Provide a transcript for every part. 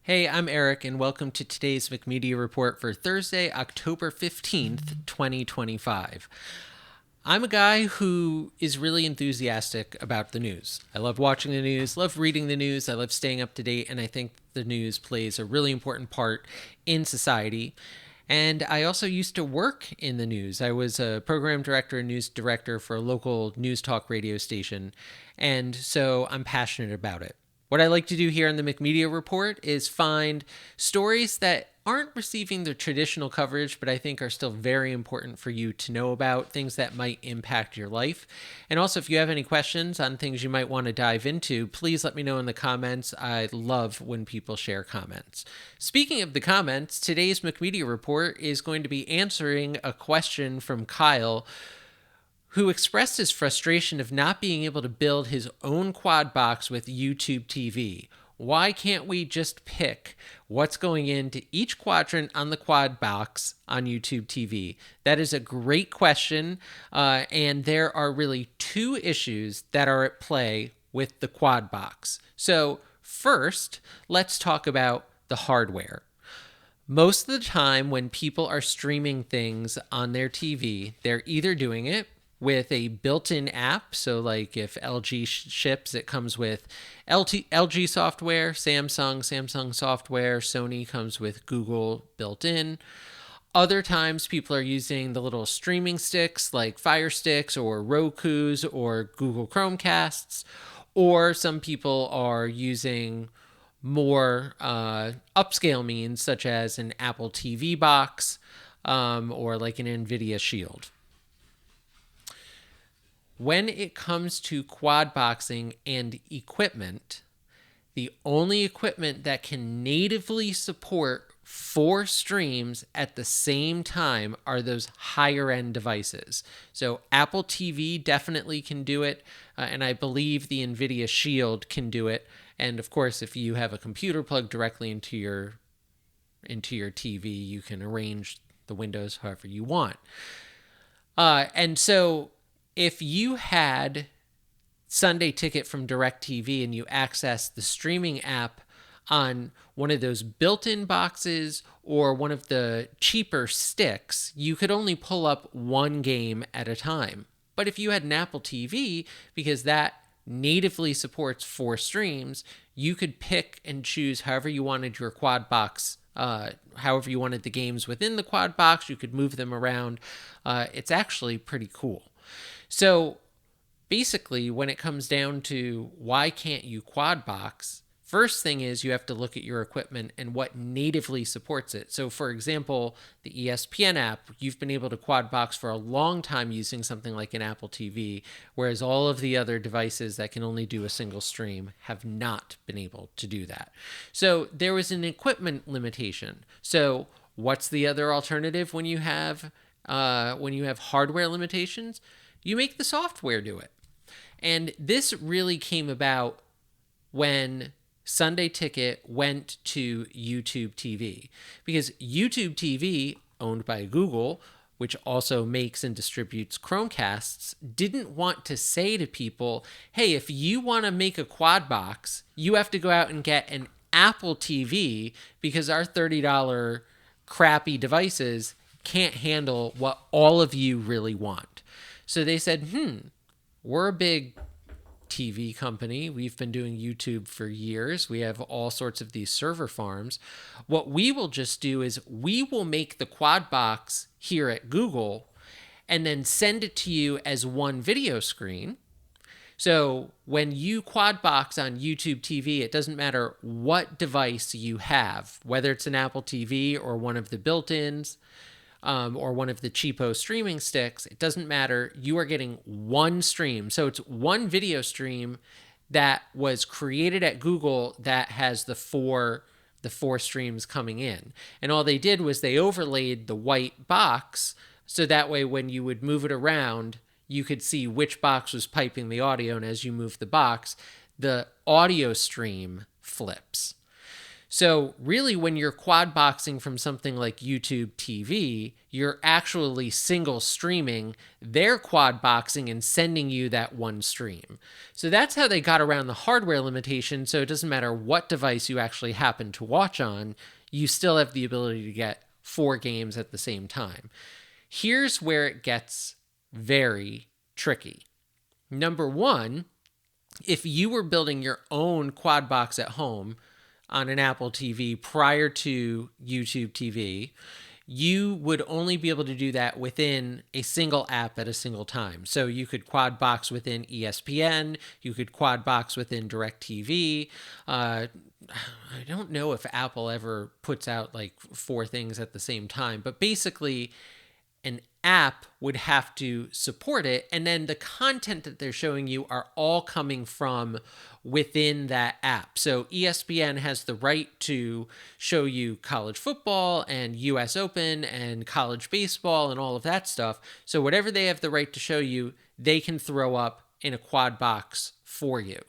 Hey, I'm Eric, and welcome to today's McMedia Report for Thursday, October 15th, 2025. I'm a guy who is really enthusiastic about the news. I love watching the news, love reading the news, I love staying up to date, and I think the news plays a really important part in society. And I also used to work in the news. I was a program director and news director for a local news talk radio station, and so I'm passionate about it. What I like to do here on the McMedia Report is find stories that aren't receiving the traditional coverage, but I think are still very important for you to know about, things that might impact your life. And also, if you have any questions on things you might want to dive into, please let me know in the comments. I love when people share comments. Speaking of the comments, today's McMedia Report is going to be answering a question from Kyle, who expressed his frustration of not being able to build his own quad box with YouTube TV. Why can't we just pick what's going into each quadrant on the quad box on YouTube TV? That is a great question, and there are really two issues that are at play with the quad box. So first, let's talk about the hardware. Most of the time when people are streaming things on their TV, they're either doing it with a built-in app. So like if LG ships, it comes with LG software, Samsung software, Sony comes with Google built in. Other times people are using the little streaming sticks like Fire Sticks or Roku's or Google Chromecasts, or some people are using more upscale means such as an Apple TV box or like an NVIDIA Shield. When it comes to quad boxing and equipment, the only equipment that can natively support 4 streams at the same time are those higher end devices. So Apple TV definitely can do it, and I believe the NVIDIA Shield can do it. And of course, if you have a computer plugged directly into your TV, you can arrange the windows however you want. And so if you had Sunday Ticket from DirecTV and you access the streaming app on one of those built-in boxes or one of the cheaper sticks, you could only pull up one game at a time. But if you had an Apple TV, because that natively supports 4 streams, you could pick and choose however you wanted your quad box, however you wanted the games within the quad box. You could move them around. It's actually pretty cool. So basically, when it comes down to why can't you quad box, first thing is you have to look at your equipment and what natively supports it. So for example, the ESPN app, you've been able to quad box for a long time using something like an Apple TV, whereas all of the other devices that can only do a single stream have not been able to do that. So there was an equipment limitation. So what's the other alternative when you have hardware limitations? You make the software do it. And this really came about when Sunday Ticket went to YouTube TV, because YouTube TV, owned by Google, which also makes and distributes Chromecasts, didn't want to say to people, hey, if you want to make a quad box, you have to go out and get an Apple TV, because our $30 crappy devices can't handle what all of you really want. So they said, we're a big TV company. We've been doing YouTube for years. We have all sorts of these server farms. What we will just do is we will make the quad box here at Google and then send it to you as one video screen. So when you quad box on YouTube TV, it doesn't matter what device you have, whether it's an Apple TV or one of the built-ins, or one of the cheapo streaming sticks, it doesn't matter. You are getting one stream. So it's one video stream that was created at Google that has the four streams coming in. And all they did was they overlaid the white box, so that way when you would move it around, you could see which box was piping the audio, and as you move the box, the audio stream flips. So really, when you're quad boxing from something like YouTube TV, you're actually single streaming. They're quad boxing and sending you that one stream. So that's how they got around the hardware limitation. So it doesn't matter what device you actually happen to watch on, you still have the ability to get 4 games at the same time. Here's where it gets very tricky. Number one, if you were building your own quad box at home on an Apple TV prior to YouTube TV, you would only be able to do that within a single app at a single time. So you could quad box within ESPN, you could quad box within DirecTV. I don't know if Apple ever puts out like 4 things at the same time, but basically an app would have to support it, and then the content that they're showing you are all coming from within that app. So ESPN has the right to show you college football and US Open and college baseball and all of that stuff. So whatever they have the right to show you, they can throw up in a quad box for you.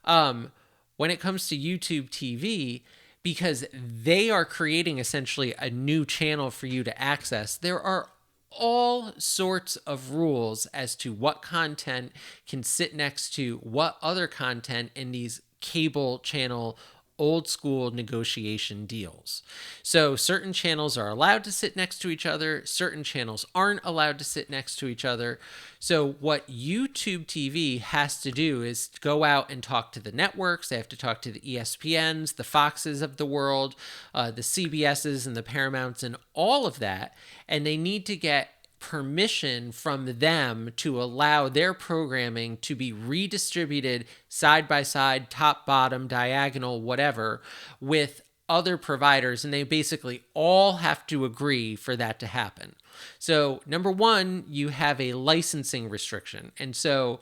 When it comes to YouTube TV, because they are creating essentially a new channel for you to access, there are all sorts of rules as to what content can sit next to what other content in these cable channel old school negotiation deals. So certain channels are allowed to sit next to each other, certain channels aren't allowed to sit next to each other. So what YouTube TV has to do is go out and talk to the networks. They have to talk to the ESPNs, the Foxes of the world, the CBSs and the Paramounts and all of that. And they need to get permission from them to allow their programming to be redistributed side by side, top, bottom, diagonal, whatever, with other providers. And they basically all have to agree for that to happen. So number one, you have a licensing restriction. And so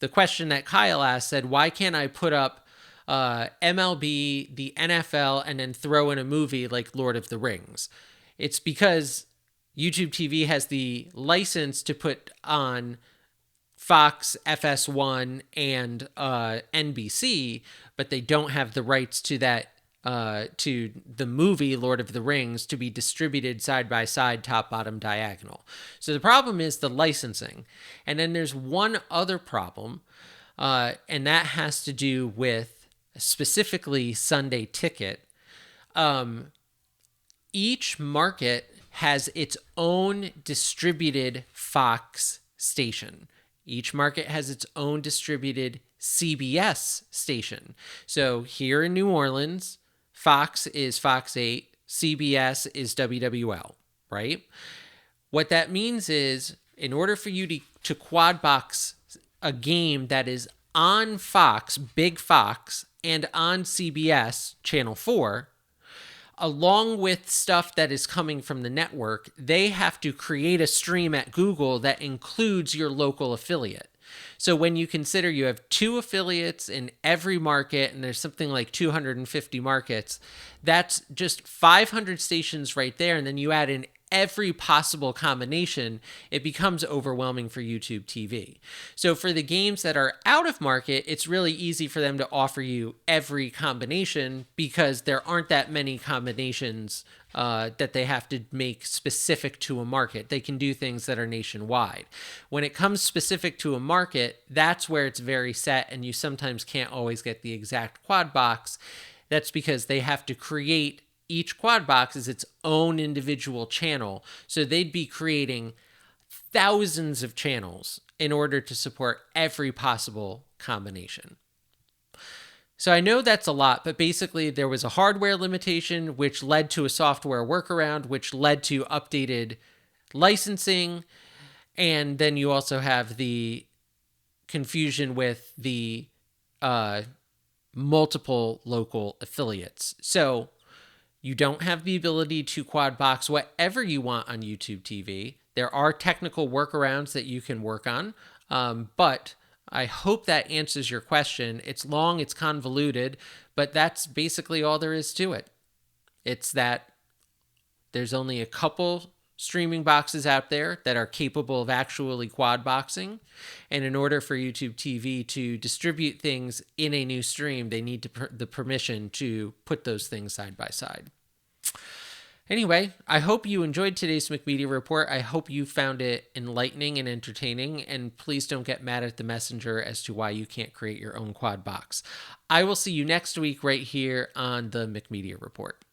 the question that Kyle asked said, why can't I put up MLB, the NFL, and then throw in a movie like Lord of the Rings? It's because YouTube TV has the license to put on Fox, FS1, and NBC, but they don't have the rights to that, to the movie Lord of the Rings to be distributed side by side, top, bottom, diagonal. So the problem is the licensing. And then there's one other problem, and that has to do with specifically Sunday Ticket. Each market has its own distributed Fox station. Each market has its own distributed CBS station. So here in New Orleans, Fox is Fox 8, CBS is WWL, right? What that means is, in order for you to quad box a game that is on Fox, Big Fox, and on CBS, Channel 4, along with stuff that is coming from the network, they have to create a stream at Google that includes your local affiliate. So when you consider you have 2 affiliates in every market, and there's something like 250 markets, that's just 500 stations right there. And then you add in every possible combination, it becomes overwhelming for YouTube TV. So for the games that are out of market, it's really easy for them to offer you every combination because there aren't that many combinations that they have to make specific to a market. They can do things that are nationwide. When it comes specific to a market, that's where it's very set, and you sometimes can't always get the exact quad box. That's because they have to create each quad box is its own individual channel. So they'd be creating thousands of channels in order to support every possible combination. So I know that's a lot, but basically there was a hardware limitation, which led to a software workaround, which led to updated licensing. And then you also have the confusion with the multiple local affiliates. So you don't have the ability to quad box whatever you want on YouTube TV. There are technical workarounds that you can work on, but I hope that answers your question. It's long, it's convoluted, but that's basically all there is to it. It's that there's only a couple streaming boxes out there that are capable of actually quad boxing. And in order for YouTube TV to distribute things in a new stream, they need the permission to put those things side by side. Anyway, I hope you enjoyed today's McMedia Report. I hope you found it enlightening and entertaining, and please don't get mad at the messenger as to why you can't create your own quad box. I will see you next week right here on the McMedia Report.